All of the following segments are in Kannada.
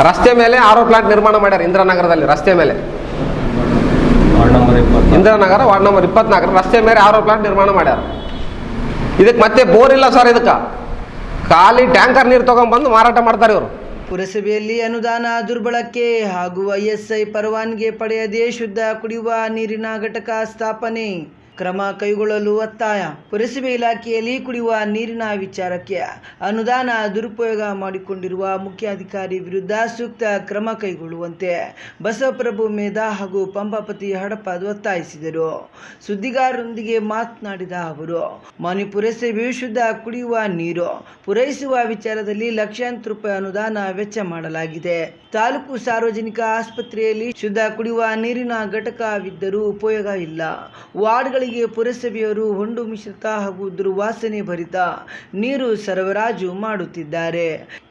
ರಸ್ತೆ ಮೇಲೆ ಆರೋ ಪ್ಲಾಂಟ್ ನಿರ್ಮಾಣ ಮಾಡ್ಯಾರ ಇಂದಿರಾನಗರದಲ್ಲಿ. ರಸ್ತೆ ಮೇಲೆ ಇಂದಿರಾನಗರ ವಾರ್ಡ್ ನಂಬರ್ 24 ರಸ್ತೆ ಮೇಲೆ ಆರೋ ಪ್ಲಾಂಟ್ ನಿರ್ಮಾಣ ಮಾಡ್ಯಾರ. ಇದಕ್ಕೆ ಮತ್ತೆ ಬೋರ್ ಇಲ್ಲ ಸರ್, ಇದಕ್ಕೆ ಖಾಲಿ ಟ್ಯಾಂಕರ್ ನೀರು ತಗೊಂಡ್ಬಂದು ಮಾರಾಟ ಮಾಡ್ತಾರೆ ಇವರು. ಪುರಸಭೆಯಲ್ಲಿ ಅನುದಾನ ದುರ್ಬಳಕೆ ಹಾಗೂ ISI ಪರವಾನಗಿ ಪಡೆಯದೆ ಶುದ್ಧ ಕುಡಿಯುವ ನೀರಿನ ಘಟಕ ಸ್ಥಾಪನೆ ಕ್ರಮ ಕೈಗೊಳ್ಳಲು ಒತ್ತಾಯ. ಪುರಸಭೆ ಇಲಾಖೆಯಲ್ಲಿ ಕುಡಿಯುವ ನೀರಿನ ವಿಚಾರಕ್ಕೆ ಅನುದಾನ ದುರುಪಯೋಗ ಮಾಡಿಕೊಂಡಿರುವ ಮುಖ್ಯಾಧಿಕಾರಿ ವಿರುದ್ಧ ಸೂಕ್ತ ಕ್ರಮ ಕೈಗೊಳ್ಳುವಂತೆ ಬಸವಪ್ರಭು ಮೇಧಾ ಹಾಗೂ ಪಂಪಾಪತಿ ಹಡಪ ಒತ್ತಾಯಿಸಿದರು. ಸುದ್ದಿಗಾರರೊಂದಿಗೆ ಮಾತನಾಡಿದ ಅವರು, ಮಾನ್ಯ ಪುರಸಭೆಯು ಶುದ್ಧ ಕುಡಿಯುವ ನೀರು ಪೂರೈಸುವ ವಿಚಾರದಲ್ಲಿ ಲಕ್ಷಾಂತರ ರೂಪಾಯಿ ಅನುದಾನ ವೆಚ್ಚ ಮಾಡಲಾಗಿದೆ. ತಾಲೂಕು ಸಾರ್ವಜನಿಕ ಆಸ್ಪತ್ರೆಯಲ್ಲಿ ಶುದ್ಧ ಕುಡಿಯುವ ನೀರಿನ ಘಟಕವಿದ್ದರೂ ಉಪಯೋಗ ಇಲ್ಲ. ವಾರ್ಡ್ಗಳಿಗೆ ಪುರಸಭೆಯವರು ಹೊಂಡು ಮಿಶ್ರಿತ ಹಾಗೂ ದುರ್ವಾಸನೆ ಭರಿತ ನೀರು ಸರಬರಾಜು ಮಾಡುತ್ತಿದ್ದಾರೆ.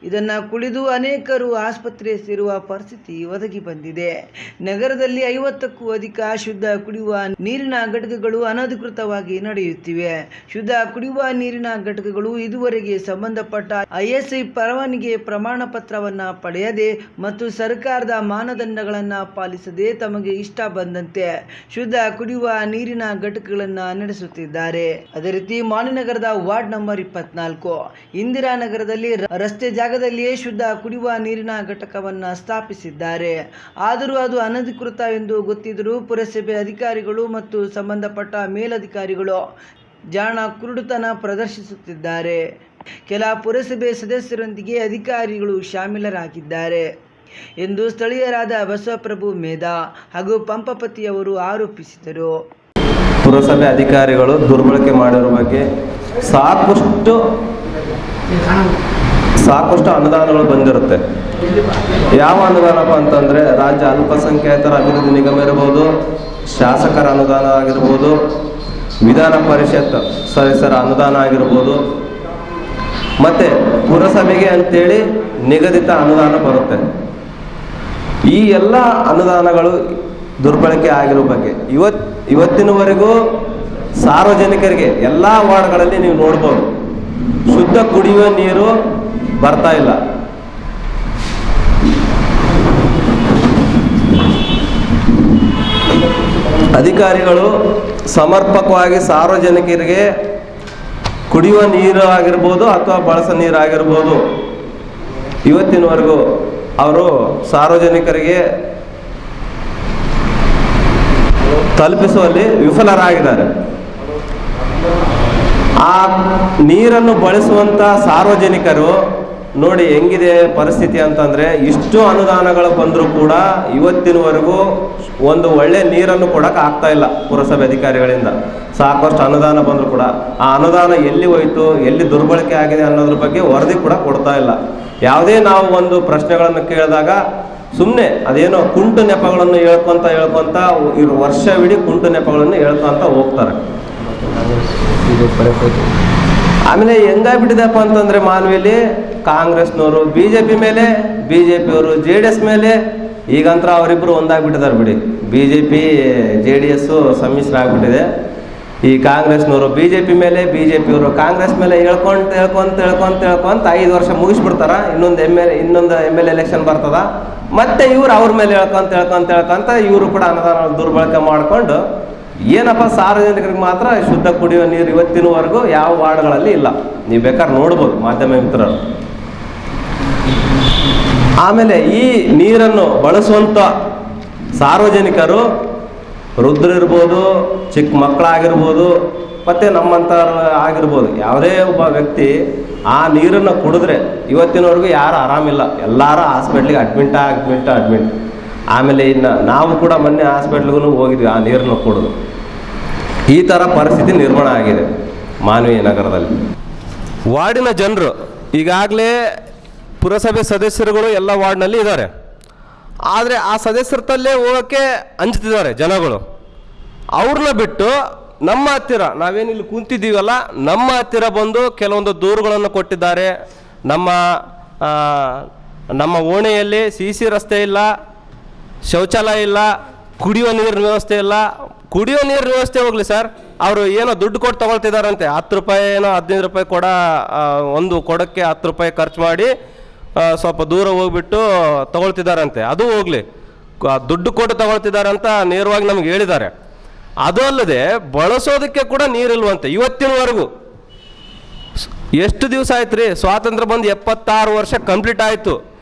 ಇದನ್ನು ಕುಡಿದು ಅನೇಕರು ಆಸ್ಪತ್ರೆ ಸೇರುವ ಪರಿಸ್ಥಿತಿ ಒದಗಿ ಬಂದಿದೆ. ನಗರದಲ್ಲಿ 50ಕ್ಕೂ ಅಧಿಕ ಶುದ್ಧ ಕುಡಿಯುವ ನೀರಿನ ಘಟಕಗಳು ಅನಧಿಕೃತವಾಗಿ ನಡೆಯುತ್ತಿವೆ. ಶುದ್ಧ ಕುಡಿಯುವ ನೀರಿನ ಘಟಕಗಳು ಇದುವರೆಗೆ ಸಂಬಂಧಪಟ್ಟ ISI ಪರವಾನಗಿ ಪ್ರಮಾಣ ಪತ್ರವನ್ನ ಪಡೆಯದೆ ಮತ್ತು ಸರ್ಕಾರದ ಮಾನದಂಡಗಳನ್ನು ಪಾಲಿಸದೆ ತಮಗೆ ಇಷ್ಟ ಬಂದಂತೆ ಶುದ್ಧ ಕುಡಿಯುವ ನೀರಿನ ಘಟಕಗಳನ್ನು ನಡೆಸುತ್ತಿದ್ದಾರೆ. ಅದೇ ರೀತಿ ಮಾಣಿನಗರದ ವಾರ್ಡ್ ನಂಬರ್ 24 ಇಂದಿರಾನಗರದಲ್ಲಿ ರಸ್ತೆ ಜಾಗದಲ್ಲಿಯೇ ಶುದ್ಧ ಕುಡಿಯುವ ನೀರಿನ ಘಟಕವನ್ನ ಸ್ಥಾಪಿಸಿದ್ದಾರೆ. ಆದರೂ ಅದು ಅನಧಿಕೃತ ಎಂದು ಗೊತ್ತಿದ್ದರೂ ಪುರಸಭೆ ಅಧಿಕಾರಿಗಳು ಮತ್ತು ಸಂಬಂಧಪಟ್ಟ ಮೇಲಧಿಕಾರಿಗಳು ಜಾಣ ಕುರುಡುತನ ಪ್ರದರ್ಶಿಸುತ್ತಿದ್ದಾರೆ. ಕೆಲ ಪುರಸಭೆ ಸದಸ್ಯರೊಂದಿಗೆ ಅಧಿಕಾರಿಗಳು ಶಾಮೀಲರಾಗಿದ್ದಾರೆ ಎಂದು ಸ್ಥಳೀಯರಾದ ಬಸವಪ್ರಭು ಮೇಧಾ ಹಾಗೂ ಪಂಪಾಪತಿಯವರು ಆರೋಪಿಸಿದರು. ಪುರಸಭೆ ಅಧಿಕಾರಿಗಳು ದುರ್ಬಳಕೆ ಮಾಡಿರುವ ಬಗ್ಗೆ ಸಾಕಷ್ಟು ಅನುದಾನಗಳು ಬಂದಿರುತ್ತೆ. ಯಾವ ಅನುದಾನಪ್ಪ ಅಂತಂದರೆ ರಾಜ್ಯ ಅಲ್ಪಸಂಖ್ಯಾತರ ಅಭಿವೃದ್ಧಿ ನಿಗಮ ಇರ್ಬೋದು, ಶಾಸಕರ ಅನುದಾನ ಆಗಿರ್ಬೋದು, ವಿಧಾನ ಪರಿಷತ್ ಸದಸ್ಯರ ಅನುದಾನ ಆಗಿರ್ಬೋದು, ಮತ್ತು ಪುರಸಭೆಗೆ ಅಂತೇಳಿ ನಿಗದಿತ ಅನುದಾನ ಬರುತ್ತೆ. ಈ ಎಲ್ಲ ಅನುದಾನಗಳು ದುರ್ಬಳಕೆ ಆಗಿರೋ ಬಗ್ಗೆ ಇವತ್ತಿನವರೆಗೂ ಸಾರ್ವಜನಿಕರಿಗೆ ಎಲ್ಲ ವಾರ್ಡ್ಗಳಲ್ಲಿ ನೀವು ನೋಡ್ಬೋದು, ಶುದ್ಧ ಕುಡಿಯುವ ನೀರು ಬರ್ತಾ ಇಲ್ಲ. ಅಧಿಕಾರಿಗಳು ಸಮರ್ಪಕವಾಗಿ ಸಾರ್ವಜನಿಕರಿಗೆ ಕುಡಿಯುವ ನೀರು ಆಗಿರ್ಬೋದು ಅಥವಾ ಬಳಸೋ ನೀರು ಆಗಿರ್ಬೋದು ಇವತ್ತಿನವರೆಗೂ ಅವರು ಸಾರ್ವಜನಿಕರಿಗೆ ತಲುಪಿಸುವಲ್ಲಿ ವಿಫಲರಾಗಿದ್ದಾರೆ. ಆ ನೀರನ್ನು ಬಳಸುವಂಥ ಸಾರ್ವಜನಿಕರು ನೋಡಿ ಹೆಂಗಿದೆ ಪರಿಸ್ಥಿತಿ ಅಂತಂದರೆ, ಇಷ್ಟು ಅನುದಾನಗಳು ಬಂದರೂ ಕೂಡ ಇವತ್ತಿನವರೆಗೂ ಒಂದು ಒಳ್ಳೆ ನೀರನ್ನು ಕೊಡೋಕೆ ಆಗ್ತಾ ಇಲ್ಲ ಪುರಸಭೆ ಅಧಿಕಾರಿಗಳಿಂದ. ಸಾಕಷ್ಟು ಅನುದಾನ ಬಂದರೂ ಕೂಡ ಆ ಅನುದಾನ ಎಲ್ಲಿ ಹೋಯ್ತು, ಎಲ್ಲಿ ದುರ್ಬಳಕೆ ಆಗಿದೆ ಅನ್ನೋದ್ರ ಬಗ್ಗೆ ವರದಿ ಕೂಡ ಕೊಡ್ತಾ ಇಲ್ಲ. ಯಾವುದೇ ನಾವು ಒಂದು ಪ್ರಶ್ನೆಗಳನ್ನು ಕೇಳಿದಾಗ ಸುಮ್ಮನೆ ಅದೇನೋ ಕುಂಟು ನೆಪಗಳನ್ನು ಹೇಳ್ಕೊಂತ ಇವರು ವರ್ಷವಿಡೀ ಕುಂಟು ನೆಪಗಳನ್ನು ಹೇಳ್ಕೊಂತ ಹೋಗ್ತಾರೆ. ಆಮೇಲೆ ಹೆಂಗಾಗ್ಬಿಟ್ಟಿದೆಪ್ಪ ಅಂತಂದರೆ ಮಾನವಿಯಲ್ಲಿ ಕಾಂಗ್ರೆಸ್ನವರು BJP ಮೇಲೆ, BJPಯವರು JDS ಮೇಲೆ, ಈಗಂತರ ಅವರಿಬ್ಬರು ಒಂದಾಗ್ಬಿಟ್ಟಿದ್ದಾರೆ ಬಿಡಿ. BJP JDS ಸಮ್ಮಿಶ್ರ ಆಗ್ಬಿಟ್ಟಿದೆ. ಈ ಕಾಂಗ್ರೆಸ್ನವರು BJP ಮೇಲೆ, BJPಯವರು ಕಾಂಗ್ರೆಸ್ ಮೇಲೆ ಹೇಳ್ಕೊಂತ 5 ವರ್ಷ ಮುಗಿಸ್ಬಿಡ್ತಾರ. ಇನ್ನೊಂದು MLA ಎಲೆಕ್ಷನ್ ಬರ್ತದ, ಮತ್ತೆ ಇವ್ರು ಅವ್ರ ಮೇಲೆ ಹೇಳ್ಕೊಂತ ಇವರು ಕೂಡ ಅನುದಾನ ದುರ್ಬಳಕೆ ಮಾಡಿಕೊಂಡು ಏನಪ್ಪ ಸಾರ್ವಜನಿಕರಿಗೆ ಮಾತ್ರ ಶುದ್ಧ ಕುಡಿಯುವ ನೀರು ಇವತ್ತಿನವರೆಗೂ ಯಾವ ವಾರ್ಡ್ಗಳಲ್ಲಿ ಇಲ್ಲ. ನೀವು ಬೇಕಾದ್ರೆ ನೋಡ್ಬೋದು ಮಾಧ್ಯಮ ಮಿತ್ರರು. ಆಮೇಲೆ ಈ ನೀರನ್ನು ಬಳಸುವಂಥ ಸಾರ್ವಜನಿಕರು ವೃದ್ಧರಿರ್ಬೋದು, ಚಿಕ್ಕ ಮಕ್ಕಳಾಗಿರ್ಬೋದು, ಮತ್ತು ನಮ್ಮಂಥವ್ರು ಆಗಿರ್ಬೋದು, ಯಾವುದೇ ಒಬ್ಬ ವ್ಯಕ್ತಿ ಆ ನೀರನ್ನು ಕುಡಿದ್ರೆ ಇವತ್ತಿನವರೆಗೂ ಯಾರು ಆರಾಮಿಲ್ಲ. ಎಲ್ಲರೂ ಹಾಸ್ಪಿಟ್ಲಿಗೆ ಅಡ್ಮಿಂಟ್. ಆಮೇಲೆ ಇನ್ನು ನಾವು ಕೂಡ ಮೊನ್ನೆ ಹಾಸ್ಪಿಟ್ಲಿಗೂ ಹೋಗಿದ್ವಿ ಆ ನೀರನ್ನು ಕುಡಿದು. ಈ ಥರ ಪರಿಸ್ಥಿತಿ ನಿರ್ಮಾಣ ಆಗಿದೆ ಮಾನವೀಯ ನಗರದಲ್ಲಿ. ವಾರ್ಡಿನ ಜನರು ಈಗಾಗಲೇ ಪುರಸಭೆ ಸದಸ್ಯರುಗಳು ಎಲ್ಲ ವಾರ್ಡ್ನಲ್ಲಿ ಇದ್ದಾರೆ. ಆದರೆ ಆ ಸದಸ್ಯರ ತಲ್ಲೇ ಹೋಗೋಕ್ಕೆ ಅಂಜ್ತಿದ್ದಾರೆ ಜನಗಳು. ಅವ್ರನ್ನ ಬಿಟ್ಟು ನಮ್ಮ ಹತ್ತಿರ ನಾವೇನಿಲ್ಲಿ ಕೂತಿದ್ದೀವಲ್ಲ, ನಮ್ಮ ಹತ್ತಿರ ಬಂದು ಕೆಲವೊಂದು ದೂರುಗಳನ್ನು ಕೊಟ್ಟಿದ್ದಾರೆ. ನಮ್ಮ ಓಣೆಯಲ್ಲಿ CC ರಸ್ತೆ ಇಲ್ಲ, ಶೌಚಾಲಯ ಇಲ್ಲ, ಕುಡಿಯುವ ನೀರಿನ ವ್ಯವಸ್ಥೆ ಇಲ್ಲ. ಕುಡಿಯೋ ನೀರಿನ ವ್ಯವಸ್ಥೆ ಹೋಗಲಿ ಸರ್, ಅವರು ಏನೋ ದುಡ್ಡು ಕೊಟ್ಟು ತಗೊಳ್ತಿದ್ದಾರಂತೆ. 10 ರೂಪಾಯಿ ಏನೋ 15 ರೂಪಾಯಿ ಒಂದು ಕೊಡಕ್ಕೆ 10 ರೂಪಾಯಿ ಖರ್ಚು ಮಾಡಿ ಸ್ವಲ್ಪ ದೂರ ಹೋಗ್ಬಿಟ್ಟು ತಗೊಳ್ತಿದ್ದಾರಂತೆ. ಅದು ಹೋಗ್ಲಿ, ದುಡ್ಡು ಕೊಟ್ಟು ತಗೊಳ್ತಿದ್ದಾರೆ ಅಂತ ನೇರವಾಗಿ ನಮ್ಗೆ ಹೇಳಿದ್ದಾರೆ. ಅದು ಅಲ್ಲದೆ ಬಳಸೋದಕ್ಕೆ ಕೂಡ ನೀರಿಲ್ವಂತೆ ಇವತ್ತಿನವರೆಗೂ. ಎಷ್ಟು ದಿವಸ ಆಯ್ತು ರೀ, ಸ್ವಾತಂತ್ರ್ಯ ಬಂದು 76 ವರ್ಷ ಕಂಪ್ಲೀಟ್ ಆಯಿತು.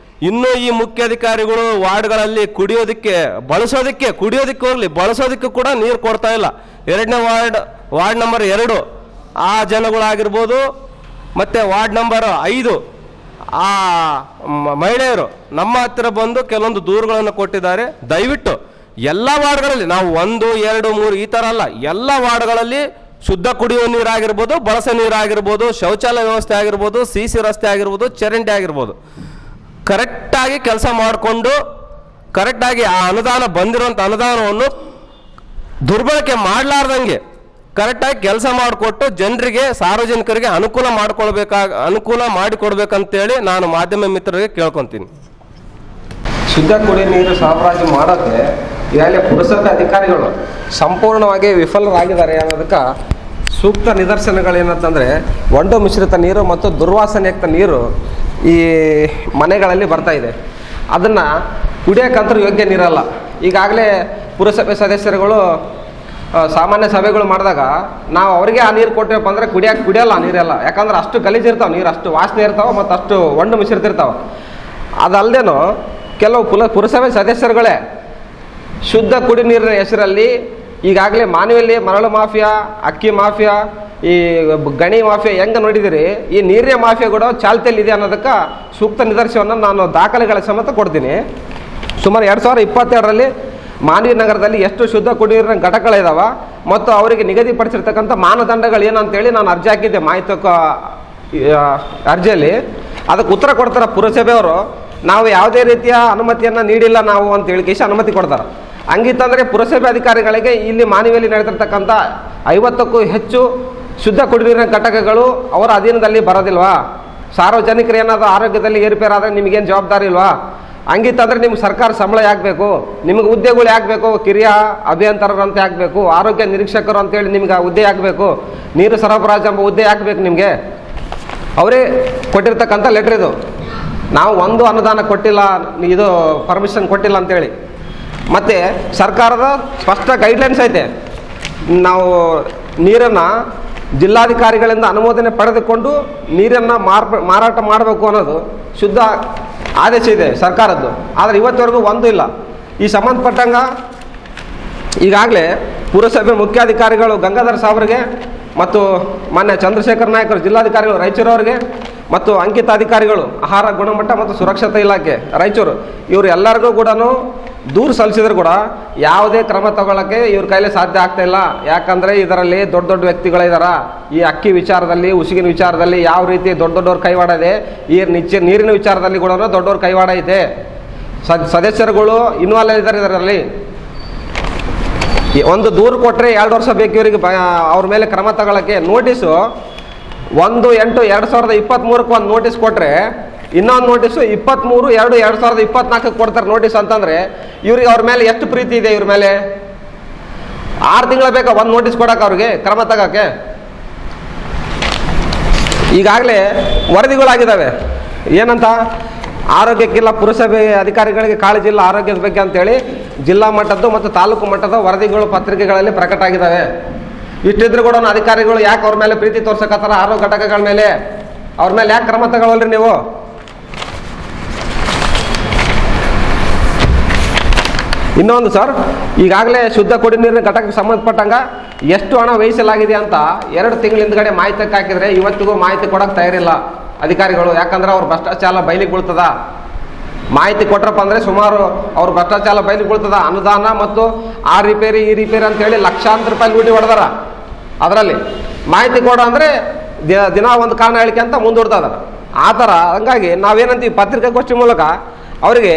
ಇನ್ನೂ ಈ ಮುಖ್ಯಾಧಿಕಾರಿಗಳು ವಾರ್ಡ್ಗಳಲ್ಲಿ ಕುಡಿಯೋದಕ್ಕೆ ಹೋಗ್ಲಿ, ಬಳಸೋದಕ್ಕೆ ಕೂಡ ನೀರು ಕೊಡ್ತಾ ಇಲ್ಲ. 2ನೇ ವಾರ್ಡ್ ನಂಬರ್ 2 ಆ ಜನಗಳಾಗಿರ್ಬೋದು, ಮತ್ತು ವಾರ್ಡ್ ನಂಬರ್ 5 ಆ ಮಹಿಳೆಯರು ನಮ್ಮ ಹತ್ತಿರ ಬಂದು ಕೆಲವೊಂದು ದೂರುಗಳನ್ನು ಕೊಟ್ಟಿದ್ದಾರೆ. ದಯವಿಟ್ಟು ಎಲ್ಲ ವಾರ್ಡ್ಗಳಲ್ಲಿ, ನಾವು 1, 2, 3 ಈ ಥರ ಅಲ್ಲ, ಎಲ್ಲ ವಾರ್ಡ್ಗಳಲ್ಲಿ ಶುದ್ಧ ಕುಡಿಯುವ ನೀರಾಗಿರ್ಬೋದು, ಬಳಸ ನೀರಾಗಿರ್ಬೋದು, ಶೌಚಾಲಯ ವ್ಯವಸ್ಥೆ ಆಗಿರ್ಬೋದು, CC ರಸ್ತೆ ಆಗಿರ್ಬೋದು, ಚರಂಡಿ ಆಗಿರ್ಬೋದು, ಕರೆಕ್ಟಾಗಿ ಕೆಲಸ ಮಾಡಿಕೊಂಡು ಕರೆಕ್ಟಾಗಿ ಆ ಅನುದಾನ ಬಂದಿರುವಂಥ ಅನುದಾನವನ್ನು ದುರ್ಬಳಕೆ ಮಾಡಲಾರ್ದಂಗೆ ಕರೆಕ್ಟಾಗಿ ಕೆಲಸ ಮಾಡಿಕೊಟ್ಟು ಜನರಿಗೆ, ಸಾರ್ವಜನಿಕರಿಗೆ ಅನುಕೂಲ ಮಾಡಿಕೊಡ್ಬೇಕಂತೇಳಿ ನಾನು ಮಾಧ್ಯಮ ಮಿತ್ರರಿಗೆ ಕೇಳ್ಕೊತೀನಿ. ಶುದ್ಧ ಕುಡಿಯ ನೀರು ಸರಬರಾಜು ಮಾಡೋಕ್ಕೆ ಈಗಾಗಲೇ ಪುರಸಭೆ ಅಧಿಕಾರಿಗಳು ಸಂಪೂರ್ಣವಾಗಿ ವಿಫಲರಾಗಿದ್ದಾರೆ ಅನ್ನೋದಕ್ಕೆ ಸೂಕ್ತ ನಿದರ್ಶನಗಳೇನಂತಂದರೆ, ಒಂಡು ಮಿಶ್ರಿತ ನೀರು ಮತ್ತು ದುರ್ವಾಸನೆಯುಕ್ತ ನೀರು ಈ ಮನೆಗಳಲ್ಲಿ ಬರ್ತಾ ಇದೆ. ಅದನ್ನು ಕುಡಿಯೋಕ್ಕಂತೂ ಯೋಗ್ಯ ನೀರಲ್ಲ. ಈಗಾಗಲೇ ಪುರಸಭೆ ಸದಸ್ಯರುಗಳು ಸಾಮಾನ್ಯ ಸಭೆಗಳು ಮಾಡಿದಾಗ ನಾವು ಅವರಿಗೆ ಆ ನೀರು ಕೊಟ್ಟೇವಪ್ಪ ಅಂದರೆ ಕುಡಿಯಲ್ಲ ನೀರೆಲ್ಲ. ಯಾಕಂದ್ರೆ ಅಷ್ಟು ಗಲೀಜಿರ್ತಾವೆ ನೀರು, ಅಷ್ಟು ವಾಸನೆ ಇರ್ತಾವೆ ಮತ್ತು ಅಷ್ಟು ಒಂಡು ಮಿಶ್ರಿತಿರ್ತಾವೆ. ಅದಲ್ಲದೇನು ಕೆಲವು ಪುರಸಭೆ ಸದಸ್ಯರುಗಳೇ ಶುದ್ಧ ಕುಡಿ ನೀರಿನ ಹೆಸರಲ್ಲಿ ಈಗಾಗಲೇ ಮಾನವಿಯಲ್ಲಿ ಮರಳು ಮಾಫಿಯಾ, ಅಕ್ಕಿ ಮಾಫಿಯಾ, ಈ ಗಣಿ ಮಾಫಿಯಾ ಹೆಂಗೆ ನೋಡಿದಿರಿ, ಈ ನೀರಿನ ಮಾಫಿಯಾ ಕೂಡ ಚಾಲ್ತಿಯಲ್ಲಿದೆ ಅನ್ನೋದಕ್ಕೆ ಸೂಕ್ತ ನಿದರ್ಶನವನ್ನು ನಾನು ದಾಖಲೆಗಳ ಸಮೇತ ಕೊಡ್ತೀನಿ. ಸುಮಾರು 2022ರಲ್ಲಿ ಮಾನವಿ ನಗರದಲ್ಲಿ ಎಷ್ಟು ಶುದ್ಧ ಕುಡಿಯುವ ಘಟಕಗಳಿದಾವೆ ಮತ್ತು ಅವರಿಗೆ ನಿಗದಿಪಡಿಸಿರ್ತಕ್ಕಂಥ ಮಾನದಂಡಗಳು ಏನಂತೇಳಿ ನಾನು ಅರ್ಜಿ ಹಾಕಿದ್ದೆ ಮಾಹಿತಿ ಅರ್ಜಿಯಲ್ಲಿ. ಅದಕ್ಕೆ ಉತ್ತರ ಕೊಡ್ತಾರೆ ಪುರಸಭೆಯವರು, ನಾವು ಯಾವುದೇ ರೀತಿಯ ಅನುಮತಿಯನ್ನು ನೀಡಿಲ್ಲ ನಾವು ಅಂತ ಹೇಳಿ ಅನುಮತಿ ಕೊಡ್ತಾರೆ. ಹಂಗಿತ್ತಂದರೆ ಪುರಸಭೆ ಅಧಿಕಾರಿಗಳಿಗೆ ಇಲ್ಲಿ ಮಾನವಿಯಲ್ಲಿ ನಡೆದಿರ್ತಕ್ಕಂಥ 50ಕ್ಕೂ ಹೆಚ್ಚು ಶುದ್ಧ ಕುಡಿಯುವ ಘಟಕಗಳು ಅವರ ಅಧೀನದಲ್ಲಿ ಬರೋದಿಲ್ವಾ? ಸಾರ್ವಜನಿಕರು ಏನಾದರೂ ಆರೋಗ್ಯದಲ್ಲಿ ಏರುಪೇರಾದರೆ ನಿಮಗೇನು ಜವಾಬ್ದಾರಿ ಇಲ್ವಾ? ಹಂಗಿತ್ತಂದರೆ ನಿಮ್ಗೆ ಸರ್ಕಾರ ಸಂಬಳ ಯಾಕಬೇಕು? ನಿಮಗೆ ಹುದ್ದೆಗಳು ಯಾಕಬೇಕು? ಕಿರಿಯ ಅಭಿಯಂತರರು ಅಂತ ಯಾಕಬೇಕು? ಆರೋಗ್ಯ ನಿರೀಕ್ಷಕರು ಅಂತೇಳಿ ನಿಮ್ಗೆ ಆ ಹುದ್ದೆ ಯಾಕಬೇಕು? ನೀರು ಸರಬರಾಜು ಎಂಬ ಹುದ್ದೆ ಯಾಕಬೇಕು ನಿಮಗೆ? ಅವರೇ ಕೊಟ್ಟಿರ್ತಕ್ಕಂಥ ಲೆಟ್ರ್ ಇದು. ನಾವು ಒಂದು ಅನುದಾನ ಕೊಟ್ಟಿಲ್ಲ, ಇದು ಪರ್ಮಿಷನ್ ಕೊಟ್ಟಿಲ್ಲ ಅಂತೇಳಿ. ಮತ್ತು ಸರ್ಕಾರದ ಸ್ಪಷ್ಟ ಗೈಡ್ಲೈನ್ಸ್ ಐತೆ, ನಾವು ನೀರನ್ನು ಜಿಲ್ಲಾಧಿಕಾರಿಗಳಿಂದ ಅನುಮೋದನೆ ಪಡೆದುಕೊಂಡು ನೀರನ್ನು ಮಾರಾಟ ಮಾಡಬೇಕು ಅನ್ನೋದು ಶುದ್ಧ ಆದೇಶ ಇದೆ ಸರ್ಕಾರದ್ದು. ಆದರೆ ಇವತ್ತಿವರೆಗೂ ಒಂದು ಇಲ್ಲ. ಈ ಸಂಬಂಧಪಟ್ಟಂಗ ಈಗಾಗಲೇ ಪುರಸಭೆ ಮುಖ್ಯಾಧಿಕಾರಿಗಳು ಗಂಗಾಧರ್ ಸಾವ್ರಿಗೆ ಮತ್ತು ಮಾನ್ಯ ಚಂದ್ರಶೇಖರ್ ನಾಯ್ಕರು ಜಿಲ್ಲಾಧಿಕಾರಿಗಳು ರಾಯಚೂರವರಿಗೆ ಮತ್ತು ಅಂಕಿತ ಅಧಿಕಾರಿಗಳು ಆಹಾರ ಗುಣಮಟ್ಟ ಮತ್ತು ಸುರಕ್ಷತಾ ಇಲಾಖೆ ರಾಯಚೂರು, ಇವರು ಎಲ್ಲರಿಗೂ ಕೂಡ ದೂರು ಸಲ್ಲಿಸಿದ್ರು ಕೂಡ ಯಾವುದೇ ಕ್ರಮ ತಗೊಳ್ಳೋಕ್ಕೆ ಇವ್ರ ಕೈಲಿ ಸಾಧ್ಯ ಆಗ್ತಾ ಇಲ್ಲ. ಯಾಕಂದರೆ ಇದರಲ್ಲಿ ದೊಡ್ಡ ದೊಡ್ಡ ವ್ಯಕ್ತಿಗಳಿದಾರ. ಈ ಅಕ್ಕಿ ವಿಚಾರದಲ್ಲಿ, ಉಸುಗಿನ ವಿಚಾರದಲ್ಲಿ ಯಾವ ರೀತಿ ದೊಡ್ಡವ್ರ ಕೈವಾಡ ಇದೆ, ಈ ನೀರಿನ ವಿಚಾರದಲ್ಲಿ ಕೂಡ ದೊಡ್ಡವ್ರ ಕೈವಾಡ ಇದೆ. ಸದಸ್ಯರುಗಳು ಇನ್ವಾಲ್ವ್ ಇದ್ದಾರೆ ಇದರಲ್ಲಿ. ಒಂದು ದೂರು ಕೊಟ್ಟರೆ 2 ವರ್ಷ ಬೇಕು ಇವರಿಗೆ ಅವ್ರ ಮೇಲೆ ಕ್ರಮ ತಗೊಳ್ಳೋಕ್ಕೆ. ನೋಟಿಸು 1/8/2023 ಒಂದು ನೋಟಿಸ್ ಕೊಟ್ಟರೆ ಇನ್ನೊಂದು ನೋಟಿಸು 23/2/2024 ಕೊಡ್ತಾರೆ ನೋಟಿಸ್. ಅಂತಂದರೆ ಇವ್ರಿಗೆ ಅವ್ರ ಮೇಲೆ ಎಷ್ಟು ಪ್ರೀತಿ ಇದೆ? ಇವ್ರ ಮೇಲೆ 6 ತಿಂಗಳು ಬೇಕಾ ಒಂದು ನೋಟಿಸ್ ಕೊಡೋಕೆ, ಅವ್ರಿಗೆ ಕ್ರಮ ತಗೋಕ್ಕೆ? ಈಗಾಗಲೇ ವರದಿಗಳಾಗಿದ್ದಾವೆ. ಏನಂತ? ಆರೋಗ್ಯಕ್ಕಿಲ್ಲ, ಪುರಸಭೆ ಅಧಿಕಾರಿಗಳಿಗೆ ಕಾಳಜಿ ಇಲ್ಲ ಆರೋಗ್ಯದ ಬಗ್ಗೆ ಅಂತೇಳಿ ಜಿಲ್ಲಾ ಮಟ್ಟದ್ದು ಮತ್ತು ತಾಲೂಕು ಮಟ್ಟದ ವರದಿಗಳು ಪತ್ರಿಕೆಗಳಲ್ಲಿ ಪ್ರಕಟ ಆಗಿದ್ದಾವೆ. ಇಷ್ಟಿದ್ರು ಕೂಡ ಅಧಿಕಾರಿಗಳು ಯಾಕೆ ಅವ್ರ ಮೇಲೆ ಪ್ರೀತಿ ತೋರ್ಸಕತ್ತಾರ? ಆರೋಗ್ಯ ಘಟಕಗಳ ಮೇಲೆ ಅವ್ರ ಮೇಲೆ ಯಾಕೆ ಕ್ರಮ ತಗೊಳ್ಳಲ್ರಿ ನೀವು? ಇನ್ನೊಂದು ಸರ್, ಈಗಾಗಲೇ ಶುದ್ಧ ಕುಡಿ ನೀರಿನ ಘಟಕಕ್ಕೆ ಸಂಬಂಧಪಟ್ಟಂಗ ಎಷ್ಟು ಹಣ ವ್ಯಯಿಸಲಾಗಿದೆ ಅಂತ 2 ತಿಂಗಳ ಹಿಂದ್ಗಡೆ ಮಾಹಿತಿ ಹಾಕಿದರೆ ಇವತ್ತಿಗೂ ಮಾಹಿತಿ ಕೊಡೋಕೆ ತಯಾರಿಲ್ಲ ಅಧಿಕಾರಿಗಳು. ಯಾಕಂದ್ರೆ ಅವ್ರ ಭ್ರಷ್ಟಾಚಾರ ಬಯಲಿಗೆ ಬೀಳ್ತದ. ಮಾಹಿತಿ ಕೊಟ್ರಪ್ಪ ಅಂದರೆ ಸುಮಾರು ಅವ್ರ ಭ್ರಷ್ಟಾಚಾರ ಬಯಲಿಗೆ ಬೀಳ್ತದ. ಅನುದಾನ ಮತ್ತು ಆ ರಿಪೇರಿ ಈ ರಿಪೇರಿ ಅಂತೇಳಿ ಲಕ್ಷಾಂತರ ರೂಪಾಯಿ ಲೂಟಿ ಹೊಡೆದಾರ. ಅದರಲ್ಲಿ ಮಾಹಿತಿ ಕೊಡೋ ಅಂದರೆ ದಿನ ಒಂದು ಕಾರಣ ಹೇಳಿಕೆ ಅಂತ ಮುಂದೂಡ್ತದ. ಆ ಥರ ಹಂಗಾಗಿ ನಾವೇನಂತೀವಿ, ಪತ್ರಿಕಾಗೋಷ್ಠಿ ಮೂಲಕ ಅವರಿಗೆ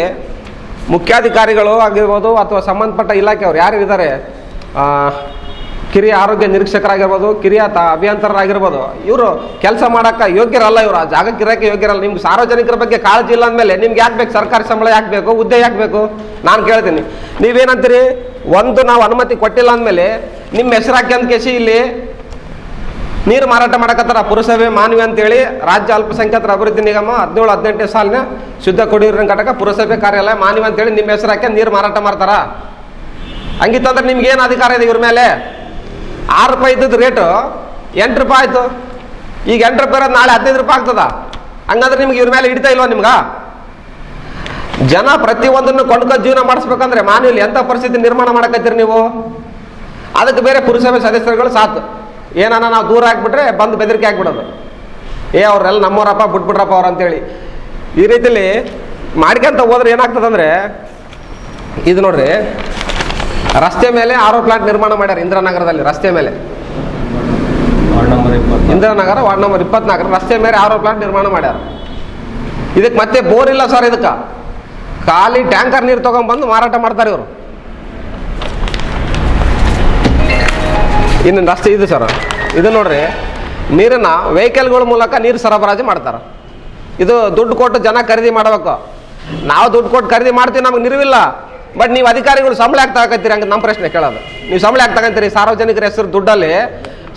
ಮುಖ್ಯಾಧಿಕಾರಿಗಳು ಆಗಿರ್ಬೋದು ಅಥವಾ ಸಂಬಂಧಪಟ್ಟ ಇಲಾಖೆಯವರು ಯಾರಿದ್ದಾರೆ, ಕಿರಿಯ ಆರೋಗ್ಯ ನಿರೀಕ್ಷಕರಾಗಿರ್ಬೋದು, ಕಿರಿಯ ಅಭಿಯಂತರರಾಗಿರ್ಬೋದು, ಇವರು ಕೆಲಸ ಮಾಡೋಕ್ಕೆ ಯೋಗ್ಯರಲ್ಲ. ಇವರು ಆ ಜಾಗಕ್ಕೆ ಇರೋಕ್ಕೆ ಯೋಗ್ಯರಲ್ಲ. ನಿಮ್ಗೆ ಸಾರ್ವಜನಿಕರ ಬಗ್ಗೆ ಕಾಳಜಿ ಇಲ್ಲ ಅಂದಮೇಲೆ ನಿಮ್ಗೆ ಯಾಕೆ ಬೇಕು ಸರ್ಕಾರಿ ಸಂಬಳ? ಯಾಕೆ ಬೇಕು? ಹುದ್ದೆ ಯಾಕೆ ಬೇಕು? ನಾನು ಕೇಳ್ತೀನಿ. ನೀವೇನಂತೀರಿ? ಒಂದು ನಾವು ಅನುಮತಿ ಕೊಟ್ಟಿಲ್ಲ ಅಂದಮೇಲೆ ನಿಮ್ಮ ಹೆಸರು ಹಾಕಿ ಅಂತ ಕೇಸಿ ಇಲ್ಲಿ ನೀರು ಮಾರಾಟ ಮಾಡಕತ್ತಾರ ಪುರಸಭೆ ಮಾನವಿ ಅಂತೇಳಿ ರಾಜ್ಯ ಅಲ್ಪಸಂಖ್ಯಾತರ ಅಭಿವೃದ್ಧಿ ನಿಗಮ 17-18 ಸಾಲಿನ ಶುದ್ಧ ಕುಡಿಯುವ ನೀರಿನ ಘಟಕ ಪುರಸಭೆ ಕಾರ್ಯಾಲಯ ಮಾನವಿ ಅಂತೇಳಿ ನಿಮ್ಮ ಹೆಸರು ಹಾಕಿ ನೀರು ಮಾರಾಟ ಮಾಡ್ತಾರ. ಹಂಗಿತ್ತಂದ್ರೆ ನಿಮ್ಗೆ ಏನು ಅಧಿಕಾರ ಇದೆ ಇವ್ರ ಮೇಲೆ? 6 ರೂಪಾಯಿ ಇದ್ದದ್ದು ರೇಟು 8 ರೂಪಾಯಿ ಆಯ್ತು. ಈಗ 8 ರೂಪಾಯಿ ಇರೋದು ನಾಳೆ 15 ರೂಪಾಯಿ ಆಗ್ತದ. ಹಂಗಂದ್ರೆ ನಿಮ್ಗೆ ಇವ್ರ ಮೇಲೆ ಹಿಡಿತಾ ಇಲ್ವಾ ನಿಮ್ಗ? ಜನ ಪ್ರತಿಯೊಂದನ್ನು ಕೊಂಡ್ಕೊಂಡು ಜೀವನ ಮಾಡಿಸ್ಬೇಕಂದ್ರೆ ಮಾನವಿಲಿ ಎಂಥ ಪರಿಸ್ಥಿತಿ ನಿರ್ಮಾಣ ಮಾಡಕತ್ತೀರಿ ನೀವು? ಅದಕ್ಕೆ ಬೇರೆ ಪುರಸಭೆ ಸದಸ್ಯರುಗಳು ಸಾಕು, ಏನಾನ ನಾವು ದೂರ ಹಾಕ್ಬಿಟ್ರೆ ಬಂದು ಬೆದರಿಕೆ ಹಾಕ್ಬಿಡೋದು, ಅವ್ರೆಲ್ಲ ನಮ್ಮವರಪ್ಪ ಬಿಟ್ಬಿಟ್ರಪ್ಪ ಅವ್ರು ಅಂತೇಳಿ. ಈ ರೀತಿಲಿ ಮಾಡ್ಕೊಂತ ಹೋದ್ರೆ ಏನಾಗ್ತದಂದ್ರೆ, ಇದು ನೋಡ್ರಿ, ರಸ್ತೆ ಮೇಲೆ RO ಪ್ಲಾಂಟ್ ನಿರ್ಮಾಣ ಮಾಡ್ಯಾರ ಇಂದಿರಾನಗರದಲ್ಲಿ. ರಸ್ತೆ ಮೇಲೆ ಇಂದಿರಾನಗರ ವಾರ್ಡ್ ನಂಬರ್ 24 ರಸ್ತೆ ಮೇಲೆ RO ಪ್ಲಾಂಟ್ ನಿರ್ಮಾಣ ಮಾಡ್ಯಾರ. ಇದಕ್ಕೆ ಮತ್ತೆ ಬೋರ್ ಇಲ್ಲ ಸರ್, ಇದಕ್ಕೆ ಖಾಲಿ ಟ್ಯಾಂಕರ್ ನೀರು ತಗೊಂಡ್ಬಂದು ಮಾರಾಟ ಮಾಡ್ತಾರೆ ಇವರು. ಇನ್ನು ರಸ್ತೆ ಇದು ಸರ್, ಇದು ನೋಡ್ರಿ, ನೀರನ್ನ ವೆಹಿಕಲ್ಗಳ ಮೂಲಕ ನೀರು ಸರಬರಾಜು ಮಾಡ್ತಾರೆ. ಇದು ದುಡ್ಡು ಕೊಟ್ಟು ಜನ ಖರೀದಿ ಮಾಡಬೇಕು. ನಾವು ದುಡ್ಡು ಕೊಟ್ಟು ಖರೀದಿ ಮಾಡ್ತೀವಿ, ನಮಗೆ ನೀರಿಲ್ಲ. ಬಟ್ ನೀವು ಅಧಿಕಾರಿಗಳು ಸಂಬಳ ಯಾಕೆ ತಗೋತೀರಿ? ಹಂಗೆ ನಮ್ಮ ಪ್ರಶ್ನೆ ಕೇಳೋದು. ನೀವು ಸಂಬಳ ಯಾಕೆ ತಗೊಂತೀರಿ? ಸಾರ್ವಜನಿಕರ ಹೆಸರು ದುಡ್ಡಲ್ಲಿ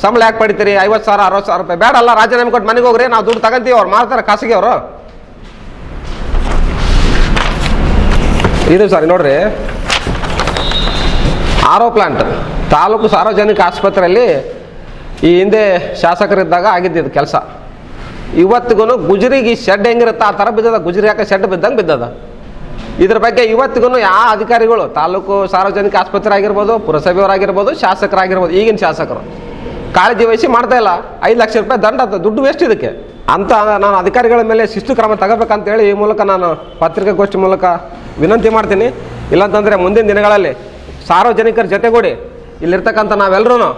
ಸಂಬಳ ಯಾಕೆ ಪಡಿತೀರಿ? 50,000 60,000 ರೂಪಾಯಿ ಬೇಡ ಅಲ್ಲ, ರಾಜೀನಾಮೆ ಕೊಟ್ಟು ಮನೆಗೆ ಹೋಗ್ರಿ, ನಾವು ದುಡ್ಡು ತಗೊಂತೀವಿ. ಅವ್ರು ಮಾಡ್ತಾರೆ ಖಾಸಗಿ ಅವರು. ಇದು ಸರಿ ನೋಡ್ರಿ, RO ಪ್ಲಾಂಟ್ ತಾಲೂಕು ಸಾರ್ವಜನಿಕ ಆಸ್ಪತ್ರೆಯಲ್ಲಿ ಈ ಹಿಂದೆ ಶಾಸಕರಿದ್ದಾಗ ಆಗಿದ್ದು ಕೆಲಸ. ಇವತ್ತಿಗೂ ಗುಜರಿಗೆ ಶೆಡ್ ಹೆಂಗಿರುತ್ತೆ ಆ ಥರ ಬಿದ್ದದ. ಗುಜರಿ ಯಾಕೆ ಶೆಡ್ ಬಿದ್ದಂಗೆ ಬಿದ್ದದ. ಇದ್ರ ಬಗ್ಗೆ ಇವತ್ತಿಗೂ ಯಾವ ಅಧಿಕಾರಿಗಳು, ತಾಲೂಕು ಸಾರ್ವಜನಿಕ ಆಸ್ಪತ್ರೆ ಆಗಿರ್ಬೋದು, ಪುರಸಭೆಯವರಾಗಿರ್ಬೋದು, ಶಾಸಕರಾಗಿರ್ಬೋದು, ಈಗಿನ ಶಾಸಕರು ಕಾಳಜಿ ವಹಿಸಿ ಮಾಡ್ತಾ ಇಲ್ಲ. 5 ಲಕ್ಷ ರೂಪಾಯಿ ದಂಡ, ದುಡ್ಡು ವೇಸ್ಟ್ ಇದಕ್ಕೆ ಅಂತ. ನಾನು ಅಧಿಕಾರಿಗಳ ಮೇಲೆ ಶಿಸ್ತು ಕ್ರಮ ತಗೋಬೇಕಂತೇಳಿ ಈ ಮೂಲಕ ನಾನು ಪತ್ರಿಕಾಗೋಷ್ಠಿ ಮೂಲಕ ವಿನಂತಿ ಮಾಡ್ತೀನಿ. ಇಲ್ಲಾಂತಂದರೆ ಮುಂದಿನ ದಿನಗಳಲ್ಲಿ ಸಾರ್ವಜನಿಕರ ಜೊತೆಗೂಡಿ ಇಲ್ಲಿರ್ತಕ್ಕಂಥ ನಾವೆಲ್ಲರೂ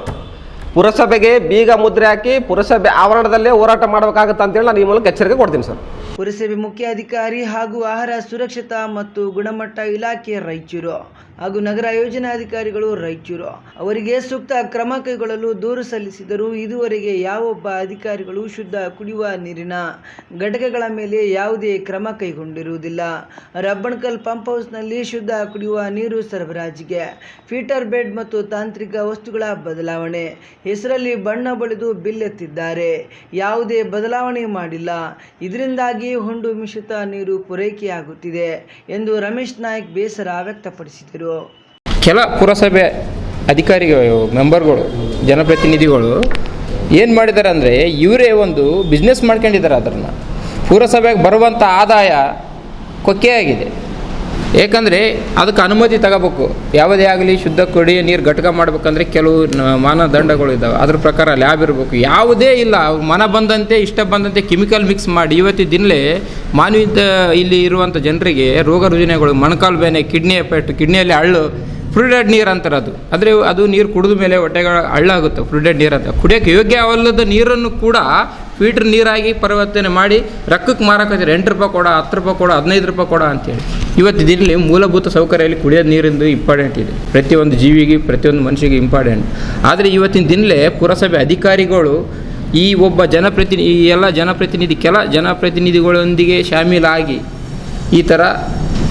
ಪುರಸಭೆಗೆ ಬೀಗ ಮುದ್ರೆ ಹಾಕಿ ಪುರಸಭೆ ಆವರಣದಲ್ಲೇ ಹೋರಾಟ ಮಾಡಬೇಕಾಗುತ್ತೆ ಅಂತೇಳಿ ನಾನು ಈ ಮೂಲಕ ಎಚ್ಚರಿಕೆ ಕೊಡ್ತೀನಿ ಸರ್. ಪುರಸಭೆ ಮುಖ್ಯ ಅಧಿಕಾರಿ ಹಾಗೂ ಆಹಾರ ಸುರಕ್ಷತಾ ಮತ್ತು ಗುಣಮಟ್ಟ ಇಲಾಖೆ ರಾಯಚೂರು ಹಾಗೂ ನಗರ ಯೋಜನಾಧಿಕಾರಿಗಳು ರಾಯಚೂರು ಅವರಿಗೆ ಸೂಕ್ತ ಕ್ರಮ ಕೈಗೊಳ್ಳಲು ದೂರು ಸಲ್ಲಿಸಿದರೂ ಇದುವರೆಗೆ ಯಾವೊಬ್ಬ ಅಧಿಕಾರಿಗಳು ಶುದ್ಧ ಕುಡಿಯುವ ನೀರಿನ ಘಟಕಗಳ ಮೇಲೆ ಯಾವುದೇ ಕ್ರಮ ಕೈಗೊಂಡಿರುವುದಿಲ್ಲ. ರಬ್ಬಣಕಲ್ ಪಂಪ್ ಹೌಸ್ನಲ್ಲಿ ಶುದ್ಧ ಕುಡಿಯುವ ನೀರು ಸರಬರಾಜಿಗೆ ಫೀಟರ್ ಬೆಡ್ ಮತ್ತು ತಾಂತ್ರಿಕ ವಸ್ತುಗಳ ಬದಲಾವಣೆ ಹೆಸರಲ್ಲಿ ಬಣ್ಣ ಬಳಿದು ಬಿಲ್ ಎತ್ತಿದ್ದಾರೆ. ಯಾವುದೇ ಬದಲಾವಣೆ ಮಾಡಿಲ್ಲ. ಇದರಿಂದಾಗಿ ಹೊಂಡು ಮಿಶ್ರಿತ ನೀರು ಪೂರೈಕೆಯಾಗುತ್ತಿದೆ ಎಂದು ರಮೇಶ್ ನಾಯ್ಕ್ ಬೇಸರ ವ್ಯಕ್ತಪಡಿಸಿದರು. ಕೆಲ ಪುರಸಭೆ ಅಧಿಕಾರಿಗಳು, ಮೆಂಬರ್ಗಳು, ಜನಪ್ರತಿನಿಧಿಗಳು ಏನು ಮಾಡಿದ್ದಾರೆ ಅಂದರೆ ಇವರೇ ಒಂದು ಬಿಸ್ನೆಸ್ ಮಾಡ್ಕೊಂಡಿದ್ದಾರೆ. ಅದನ್ನು ಪುರಸಭೆಗೆ ಬರುವಂಥ ಆದಾಯ ಕೊಕ್ಕೆಯಾಗಿದೆ. ಏಕೆಂದರೆ ಅದಕ್ಕೆ ಅನುಮತಿ ತಗೋಬೇಕು. ಯಾವುದೇ ಆಗಲಿ ಶುದ್ಧ ಕುಡಿಯೋ ನೀರು ಘಟಕ ಮಾಡ್ಬೇಕಂದ್ರೆ ಕೆಲವು ಮಾನದಂಡಗಳು ಇದ್ದಾವೆ. ಅದ್ರ ಪ್ರಕಾರ ಲ್ಯಾಬ್ ಇರಬೇಕು. ಯಾವುದೇ ಇಲ್ಲ, ಮನ ಬಂದಂತೆ ಇಷ್ಟ ಬಂದಂತೆ ಕೆಮಿಕಲ್ ಮಿಕ್ಸ್ ಮಾಡಿ ಇವತ್ತಿನ ದಿನಲೇ ಮಾನವೀಯ ಇಲ್ಲಿ ಇರುವಂಥ ಜನರಿಗೆ ರೋಗ ರುಜಿನಗಳು, ಮೊಣಕಾಲು ಬೇನೆ, ಕಿಡ್ನಿ ಎಫೆಕ್ಟ್, ಕಿಡ್ನಿಯಲ್ಲಿ ಹಳ್ಳು, ಫ್ಲೂಯಿಡೆಡ್ ನೀರು ಅಂತಾರೆ ಅದು. ಆದರೆ ಅದು ನೀರು ಕುಡಿದ ಮೇಲೆ ಹೊಟ್ಟೆಗಳು ಹಳ್ಳಾಗುತ್ತೆ. ಫ್ಲೂಯಿಡೆಡ್ ನೀರು ಅಂತ ಕುಡಿಯೋಕ್ಕೆ ಯೋಗ್ಯ ಅವಲ್ಲದ ನೀರನ್ನು ಕೂಡ ಫಿಲ್ಟರ್ ನೀರಾಗಿ ಪರಿವರ್ತನೆ ಮಾಡಿ ರೊಕ್ಕಕ್ಕೆ ಮಾರಾಕತ್ತಾರೆ. 8 ರೂಪಾಯಿ ಕೊಡ, 10 ರೂಪಾಯಿ ಕೊಡ, 15 ರೂಪಾಯಿ ಕೊಡ ಅಂತೇಳಿ. ಇವತ್ತು ದಿನಲಿ ಮೂಲಭೂತ ಸೌಕರ್ಯದಲ್ಲಿ ಕುಡಿಯೋದು ನೀರಿಂದು ಇಂಪಾರ್ಟೆಂಟ್ ಇದೆ. ಪ್ರತಿಯೊಂದು ಜೀವಿಗೆ, ಪ್ರತಿಯೊಂದು ಮನುಷ್ಯಗೆ ಇಂಪಾರ್ಟೆಂಟ್. ಆದರೆ ಇವತ್ತಿನ ದಿನಲೇ ಪುರಸಭೆ ಅಧಿಕಾರಿಗಳು ಈ ಒಬ್ಬ ಕೆಲ ಜನಪ್ರತಿನಿಧಿಗಳೊಂದಿಗೆ ಶಾಮೀಲಾಗಿ ಈ ಥರ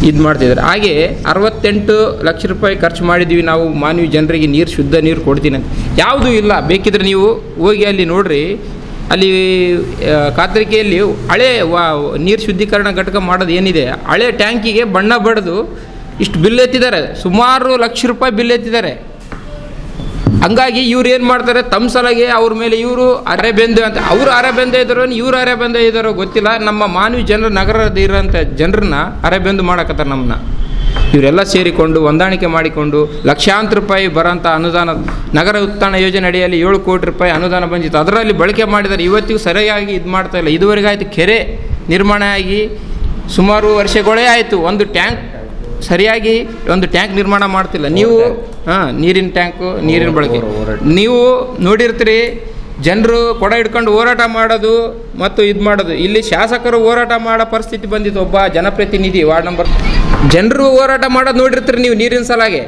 ಇದು ಮಾಡ್ತಿದ್ದಾರೆ. ಹಾಗೆ 68 ಲಕ್ಷ ರೂಪಾಯಿ ಖರ್ಚು ಮಾಡಿದ್ದೀವಿ ನಾವು ಮಾನವೀಯ ಜನರಿಗೆ ನೀರು, ಶುದ್ಧ ನೀರು ಕೊಡ್ತೀನಿ ಅಂತ. ಯಾವುದೂ ಇಲ್ಲ. ಬೇಕಿದ್ರೆ ನೀವು ಹೋಗಿ ಅಲ್ಲಿ ನೋಡ್ರಿ, ಅಲ್ಲಿ ಕಾತರಿಕೆಯಲ್ಲಿ ಹಳೆ ನೀರು ಶುದ್ಧೀಕರಣ ಘಟಕ ಮಾಡೋದು ಏನಿದೆ, ಹಳೆ ಟ್ಯಾಂಕಿಗೆ ಬಣ್ಣ ಬಡಿದು ಇಷ್ಟು ಬಿಲ್ ಎತ್ತಿದ್ದಾರೆ. ಸುಮಾರು ಲಕ್ಷ ರೂಪಾಯಿ ಬಿಲ್ ಎತ್ತಿದ್ದಾರೆ. ಹಂಗಾಗಿ ಇವ್ರು ಏನು ಮಾಡ್ತಾರೆ, ತಮ್ಮ ಸಲಗೆ ಅವ್ರ ಮೇಲೆ ಇವರು ಅರೆಬೆಂದು ಅಂತ, ಅವರು ಅರೆಬೆಂದು ಇದ್ದಾರೋ ಇವರು ಅರೆಬೆಂದು ಇದ್ದಾರೋ ಗೊತ್ತಿಲ್ಲ. ನಮ್ಮ ಮಾನವೀಯ ಜನರು, ನಗರದ ಇರೋಂಥ ಜನರನ್ನ ಅರೆಬೆಂದು ಮಾಡಕತ್ತಾರೆ. ನಮ್ಮನ್ನ ಇವರೆಲ್ಲ ಸೇರಿಕೊಂಡು ಹೊಂದಾಣಿಕೆ ಮಾಡಿಕೊಂಡು ಲಕ್ಷಾಂತರ ರೂಪಾಯಿ ಬರೋಂಥ ಅನುದಾನ, ನಗರ ಉತ್ಥಾನ ಯೋಜನೆ ಅಡಿಯಲ್ಲಿ 7 ಕೋಟಿ ರೂಪಾಯಿ ಅನುದಾನ ಬಂದಿತ್ತು. ಅದರಲ್ಲಿ ಬಳಕೆ ಮಾಡಿದ್ದಾರೆ. ಇವತ್ತಿಗೂ ಸರಿಯಾಗಿ ಇದು ಮಾಡ್ತಾ ಇಲ್ಲ. ಇದುವರೆಗೆ ಆಯಿತು, ಕೆರೆ ನಿರ್ಮಾಣ ಆಗಿ ಸುಮಾರು ವರ್ಷಗಳೇ ಆಯಿತು. ಒಂದು ಟ್ಯಾಂಕ್ ನಿರ್ಮಾಣ ಮಾಡ್ತಿಲ್ಲ. ನೀವು ನೀರಿನ ಟ್ಯಾಂಕು, ನೀರಿನ ಬಳಕೆ ನೀವು ನೋಡಿರ್ತೀರಿ. ಜನರು ಕೊಡ ಹಿಡ್ಕೊಂಡು ಹೋರಾಟ ಮಾಡೋದು ಮತ್ತು ಇದು ಮಾಡೋದು. ಇಲ್ಲಿ ಶಾಸಕರು ಹೋರಾಟ ಮಾಡೋ ಪರಿಸ್ಥಿತಿ ಬಂದಿತ್ತು. ಒಬ್ಬ ಜನಪ್ರತಿನಿಧಿ ವಾರ್ಡ್ ನಂಬರ್ ಜನರು ಹೋರಾಟ ಮಾಡೋದು ನೋಡಿರ್ತೀರಿ ನೀವು ನೀರಿನ ಸಲಾಗೆ.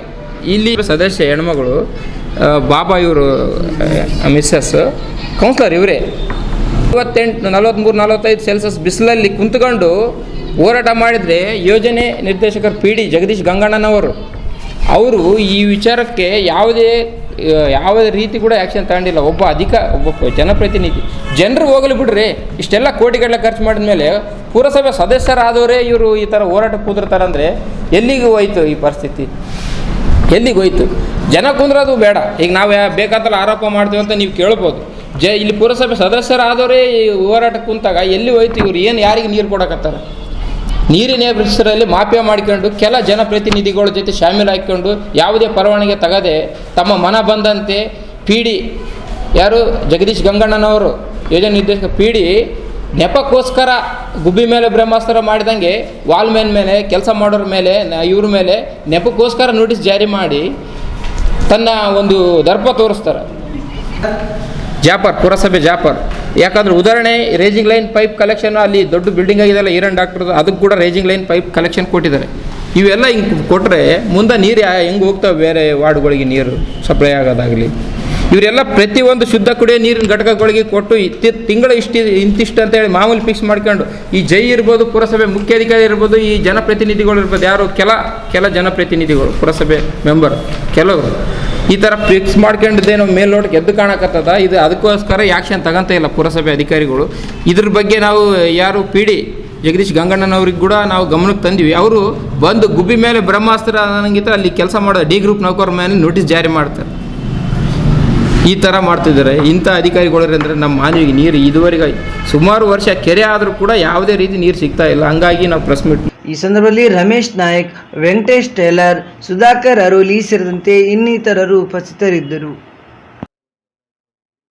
ಇಲ್ಲಿ ಸದಸ್ಯ ಹೆಣ್ಮಗಳು ಬಾಬಾ, ಇವರು ಮಿಸ್ಸಸ್ ಕೌನ್ಸಿಲರ್, ಇವರೇ 43-45 ಸೆಲ್ಸಿಯಸ್ ಬಿಸಿಲಲ್ಲಿ ಕುಂತ್ಕೊಂಡು ಹೋರಾಟ ಮಾಡಿದರೆ ಯೋಜನೆ ನಿರ್ದೇಶಕರು PD ಜಗದೀಶ್ ಗಂಗಣ್ಣನವರು ಅವರು ಈ ವಿಚಾರಕ್ಕೆ ಯಾವುದೇ ಯಾವುದೇ ರೀತಿ ಕೂಡ ಆ್ಯಕ್ಷನ್ ತಗೊಂಡಿಲ್ಲ. ಒಬ್ಬ ಜನಪ್ರತಿನಿಧಿ. ಜನರು ಹೋಗಲಿ ಬಿಡ್ರಿ, ಇಷ್ಟೆಲ್ಲ ಕೋಟಿಗಟ್ಟಲೆ ಖರ್ಚು ಮಾಡಿದ ಮೇಲೆ ಪುರಸಭೆ ಸದಸ್ಯರಾದವರೇ ಇವರು ಈ ಥರ ಹೋರಾಟ ಕೂದಿರ್ತಾರಂದರೆ ಎಲ್ಲಿಗೆ ಹೋಯ್ತು ಈ ಪರಿಸ್ಥಿತಿ? ಎಲ್ಲಿಗೆ ಹೋಯ್ತು? ಜನ ಕುಂದ್ರೋದು ಬೇಡ. ಈಗ ನಾವು ಬೇಕಂತಲ್ಲ ಆರೋಪ ಮಾಡ್ತೀವಿ ಅಂತ ನೀವು ಕೇಳ್ಬೋದು. ಇಲ್ಲಿ ಪುರಸಭೆ ಸದಸ್ಯರಾದವರೇ ಈ ಹೋರಾಟ ಕುಂತಾಗ ಎಲ್ಲಿ ಹೋಯ್ತು? ಇವ್ರು ಏನು ಯಾರಿಗೆ ನೀರು ಕೊಡಕತ್ತಾರೆ? ನೀರಿನ ಹೆಸರಲ್ಲಿ ಮಾಫಿಯಾ ಮಾಡ್ಕೊಂಡು ಕೆಲ ಜನಪ್ರತಿನಿಧಿಗಳ ಜೊತೆ ಶಾಮೀಲು ಹಾಕ್ಕೊಂಡು ಯಾವುದೇ ಪರವಾನಗಿ ತಗದೆ ತಮ್ಮ ಮನ ಬಂದಂತೆ PD ಯಾರು ಜಗದೀಶ್ ಗಂಗಣ್ಣನವರು ಯೋಜನೆ ನಿರ್ದೇಶಕ PD ನೆಪಕ್ಕೋಸ್ಕರ ಗುಬ್ಬಿ ಮೇಲೆ ಬ್ರಹ್ಮಾಸ್ತ್ರ ಮಾಡಿದಂಗೆ ವಾಲ್ಮೇನ್ ಮೇಲೆ ಕೆಲಸ ಮಾಡೋರ ಮೇಲೆ ಇವ್ರ ಮೇಲೆ ನೆಪಕ್ಕೋಸ್ಕರ ನೋಟಿಸ್ ಜಾರಿ ಮಾಡಿ ತನ್ನ ಒಂದು ದರ್ಪ ತೋರಿಸ್ತಾರೆ. ಪುರಸಭೆ ಜಾಪರ್. ಯಾಕಂದ್ರೆ ಉದಾಹರಣೆ ರೇಜಿಂಗ್ ಲೈನ್ ಪೈಪ್ ಕಲೆಕ್ಷನ್ ಅಲ್ಲಿ ದೊಡ್ಡ ಬಿಲ್ಡಿಂಗ್ ಆಗಿದೆಲ್ಲ ಈರನ್ ಡಾಕ್ಟರ್ದು, ಅದಕ್ಕೆ ಕೂಡ ರೇಜಿಂಗ್ ಲೈನ್ ಪೈಪ್ ಕಲೆಕ್ಷನ್ ಕೊಟ್ಟಿದ್ದಾರೆ. ಇವೆಲ್ಲ ಹಿಂಗೆ ಕೊಟ್ಟರೆ ಮುಂದೆ ನೀರು ಹೆಂಗೆ ಹೋಗ್ತಾವೆ ಬೇರೆ ವಾರ್ಡ್ಗಳಿಗೆ ನೀರು ಸಪ್ಲೈ ಆಗೋದಾಗಲಿ. ಇವರೆಲ್ಲ ಪ್ರತಿಯೊಂದು ಶುದ್ಧ ಕುಡಿಯೋ ನೀರಿನ ಘಟಕಗಳಿಗೆ ಕೊಟ್ಟು ತಿಂಗಳು ಇಂತಿಷ್ಟು ಅಂತೇಳಿ ಮಾಮೂಲಿ ಫಿಕ್ಸ್ ಮಾಡ್ಕೊಂಡು ಈ ಜೈ ಇರ್ಬೋದು, ಪುರಸಭೆ ಮುಖ್ಯಾಧಿಕಾರಿ ಇರ್ಬೋದು, ಈ ಜನಪ್ರತಿನಿಧಿಗಳು ಇರ್ಬೋದು, ಯಾರು ಕೆಲ ಜನಪ್ರತಿನಿಧಿಗಳು ಪುರಸಭೆ ಮೆಂಬರ್ ಕೆಲವರು ಈ ಥರ ಫಿಕ್ಸ್ ಮಾಡ್ಕೊಂಡಿದ್ದೇನೋ ಮೇಲ್ನೋಟಕ್ಕೆ ಎದ್ದು ಕಾಣಕತ್ತದ. ಇದು ಅದಕ್ಕೋಸ್ಕರ ಆ್ಯಕ್ಷನ್ ತಗೊಂತ ಇಲ್ಲ ಪುರಸಭೆ ಅಧಿಕಾರಿಗಳು. ಇದ್ರ ಬಗ್ಗೆ ನಾವು ಯಾರು PD ಜಗದೀಶ್ ಗಂಗಣ್ಣನವ್ರಿಗೆ ಕೂಡ ನಾವು ಗಮನಕ್ಕೆ ತಂದಿವಿ. ಅವರು ಬಂದು ಗುಬ್ಬಿ ಮೇಲೆ ಬ್ರಹ್ಮಾಸ್ತ್ರ ಅನ್ನಂಗಿತ ಅಲ್ಲಿ ಕೆಲಸ ಮಾಡೋ D ಗ್ರೂಪ್ ನೌಕರ ಮೇಲೆ ನೋಟಿಸ್ ಜಾರಿ ಮಾಡ್ತಾರೆ. ಈ ಥರ ಮಾಡ್ತಿದ್ದಾರೆ. ಇಂಥ ಅಧಿಕಾರಿಗಳಿದ್ರೆ ನಮ್ಮ ಮಾನವಿಗೆ ನೀರು ಇದುವರೆಗೆ ಸುಮಾರು ವರ್ಷ ಕೆರೆ ಆದರೂ ಕೂಡ ಯಾವುದೇ ರೀತಿ ನೀರು ಸಿಗ್ತಾ ಇಲ್ಲ. ಹಂಗಾಗಿ ನಾವು ಪ್ರೆಸ್ ಮೀಟ್. ಈ ಸಂದರ್ಭದಲ್ಲಿ ರಮೇಶ್ ನಾಯಕ್, ವೆಂಕಟೇಶ್ ಟೇಲರ್, ಸುಧಾಕರ್ ಅರೋಲಿ ಸೇರಿದಂತೆ ಇನ್ನಿತರರು ಉಪಸ್ಥಿತರಿದ್ದರು.